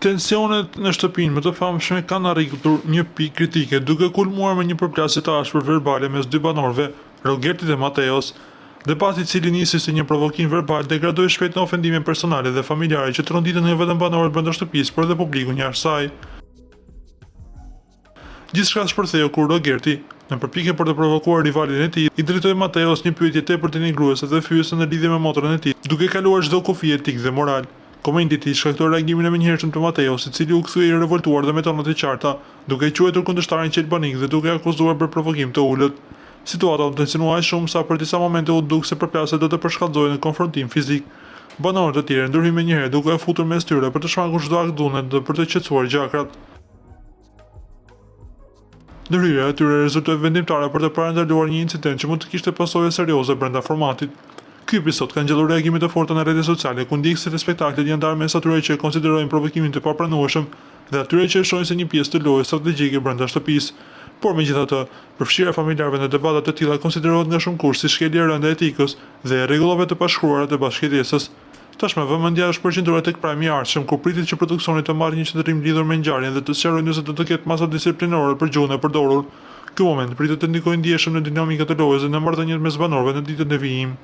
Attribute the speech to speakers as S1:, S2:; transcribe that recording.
S1: Tensionet në shtëpinë më të famshme kanë arritur një pikë kritike, duke kulmuar me një përplasje të ashpër verbale mes dy banorëve, Rogertit dhe Mateos. Debati i cili nisi si një provokim verbal degradoi shpejt në ofendime personale dhe familjare që tronditën jo vetëm banorët brenda shtëpisë, por edhe publikun jashtë saj. Gjithçka shpërtheu kur Rogerti, në përpjekje për të provokuar rivalin e tij, i drejtoi Mateos një pyetje tepër denigruese dhe fyese në lidhje me motrën e tij, duke kaluar çdo kufi etik dhe moral. Komenti i tij shkaktoi reagimin e menjëhershëm të Mateos, i cili u kthye i revoltuar dhe me tona të qarta, duke quajtur kundërshtarin qelbanik dhe duke akuzuar për provokim të ulët. Situata u tensionua aq shumë sa për disa momente u duk se përplasja do të përshkallëzohej në konfrontim fizik. Banorët e tjerë ndryhim menjëherë duke e futur mes tyre për të shmangur çdo akt dhunet dhe për të qetësuar gjakrat. Ndërhyrja e tyre rezultoi vendimtare për të parandaluar një incident që mund të kishte pasojë serioze brenda formatit. Ky episod ka ngjellur reagime të forta në rrjetet sociale, ku ndjekësit e spektaklit janë ndarë mes atyre që e konsiderojnë provokimin të papranueshëm dhe atyre që e shohin si një pjesë të lojës strategjike brenda shtëpisë. Por megjithatë, përfshirja e familjarëve në debata të tilla konsiderohet nga shumë kush si shkelje e rënde e etikës dhe e rregullave të pashkruara të bashkëjetesës. Tashmë vëmendja është përqendruar tek prajmi i ardhshëm, ku pritet që produksioni të marrë një qendrim lidhur me ngjarjen dhe të sqarojë nëse do të ketë masa disiplinore për gjuhën e përdorur. Ky moment pritet të ndikojë ndjeshëm në dinamikat e lojës dhe në marrëdhëniet mes banorëve në ditët e vijim.